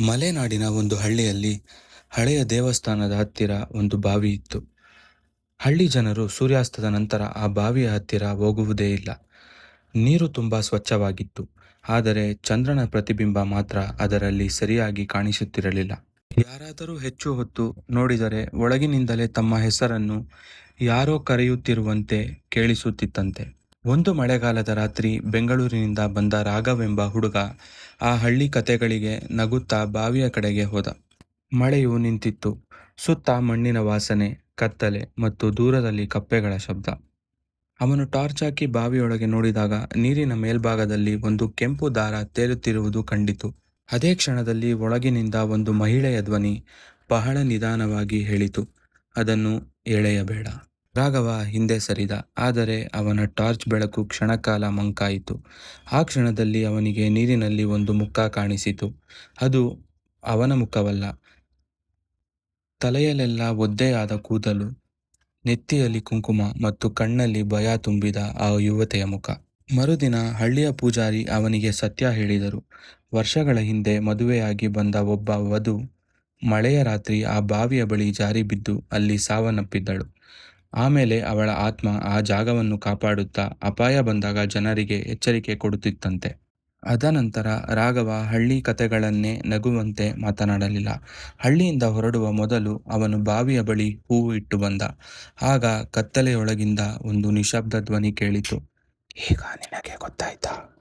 ಮಲೆನಾಡಿನ ಒಂದು ಹಳ್ಳಿಯಲ್ಲಿ ಹಳೆಯ ದೇವಸ್ಥಾನದ ಹತ್ತಿರ ಒಂದು ಬಾವಿ ಇತ್ತು. ಹಳ್ಳಿ ಜನರು ಸೂರ್ಯಾಸ್ತದ ನಂತರ ಆ ಬಾವಿಯ ಹತ್ತಿರ ಹೋಗುವುದೇ ಇಲ್ಲ. ನೀರು ತುಂಬ ಸ್ವಚ್ಛವಾಗಿತ್ತು, ಆದರೆ ಚಂದ್ರನ ಪ್ರತಿಬಿಂಬ ಮಾತ್ರ ಅದರಲ್ಲಿ ಸರಿಯಾಗಿ ಕಾಣಿಸುತ್ತಿರಲಿಲ್ಲ. ಯಾರಾದರೂ ಹೆಚ್ಚು ಹೊತ್ತು ನೋಡಿದರೆ ಒಳಗಿನಿಂದಲೇ ತಮ್ಮ ಹೆಸರನ್ನು ಯಾರೋ ಕರೆಯುತ್ತಿರುವಂತೆ ಕೇಳಿಸುತ್ತಿತ್ತಂತೆ. ಒಂದು ಮಳೆಗಾಲದ ರಾತ್ರಿ ಬೆಂಗಳೂರಿನಿಂದ ಬಂದ ರಾಘವೆಂಬ ಹುಡುಗ ಆ ಹಳ್ಳಿ ಕತೆಗಳಿಗೆ ನಗುತ್ತಾ ಬಾವಿಯ ಕಡೆಗೆ ಹೋದ. ಮಳೆಯು ನಿಂತಿತ್ತು. ಸುತ್ತ ಮಣ್ಣಿನ ವಾಸನೆ, ಕತ್ತಲೆ ಮತ್ತು ದೂರದಲ್ಲಿ ಕಪ್ಪೆಗಳ ಶಬ್ದ. ಅವನು ಟಾರ್ಚ್ ಹಾಕಿ ಬಾವಿಯೊಳಗೆ ನೋಡಿದಾಗ ನೀರಿನ ಮೇಲ್ಭಾಗದಲ್ಲಿ ಒಂದು ಕೆಂಪು ದಾರ ತೇಲುತ್ತಿರುವುದು ಕಂಡಿತು. ಅದೇ ಕ್ಷಣದಲ್ಲಿ ಒಳಗಿನಿಂದ ಒಂದು ಮಹಿಳೆಯ ಧ್ವನಿ ಬಹಳ ನಿಧಾನವಾಗಿ ಹೇಳಿತು, "ಅದನ್ನು ಎಳೆಯಬೇಡ." ರಾಘವ ಹಿಂದೆ ಸರಿದ, ಆದರೆ ಅವನ ಟಾರ್ಚ್ ಬೆಳಕು ಕ್ಷಣಕಾಲ ಮಂಕಾಯಿತು. ಆ ಕ್ಷಣದಲ್ಲಿ ಅವನಿಗೆ ನೀರಿನಲ್ಲಿ ಒಂದು ಮುಖ ಕಾಣಿಸಿತು. ಅದು ಅವನ ಮುಖವಲ್ಲ. ತಲೆಯಲ್ಲೆಲ್ಲ ಒದ್ದೆಯಾದ ಕೂದಲು, ನೆತ್ತಿಯಲ್ಲಿ ಕುಂಕುಮ ಮತ್ತು ಕಣ್ಣಲ್ಲಿ ಭಯ ತುಂಬಿದ ಆ ಯುವತಿಯ ಮುಖ. ಮರುದಿನ ಹಳ್ಳಿಯ ಪೂಜಾರಿ ಅವನಿಗೆ ಸತ್ಯ ಹೇಳಿದರು. ವರ್ಷಗಳ ಹಿಂದೆ ಮದುವೆಯಾಗಿ ಬಂದ ಒಬ್ಬ ವಧು ಮಳೆಯ ರಾತ್ರಿ ಆ ಬಾವಿಯ ಬಳಿ ಜಾರಿ ಬಿದ್ದು ಅಲ್ಲಿ ಸಾವನ್ನಪ್ಪಿದ್ದಳು. ಆಮೇಲೆ ಅವಳ ಆತ್ಮ ಆ ಜಾಗವನ್ನು ಕಾಪಾಡುತ್ತಾ ಅಪಾಯ ಬಂದಾಗ ಜನರಿಗೆ ಎಚ್ಚರಿಕೆ ಕೊಡುತ್ತಿತ್ತಂತೆ. ಅದನಂತರ ರಾಘವ ಹಳ್ಳಿ ಕತೆಗಳನ್ನೇ ನಗುವಂತೆ ಮಾತನಾಡಲಿಲ್ಲ. ಹಳ್ಳಿಯಿಂದ ಹೊರಡುವ ಮೊದಲು ಅವನು ಬಾವಿಯ ಬಳಿ ಹೂವು ಇಟ್ಟು ಬಂದ. ಆಗ ಕತ್ತಲೆಯೊಳಗಿಂದ ಒಂದು ನಿಶಬ್ದ ಧ್ವನಿ ಕೇಳಿತು, "ಈಗ ನಿನಗೆ ಗೊತ್ತಾಯ್ತಾ?"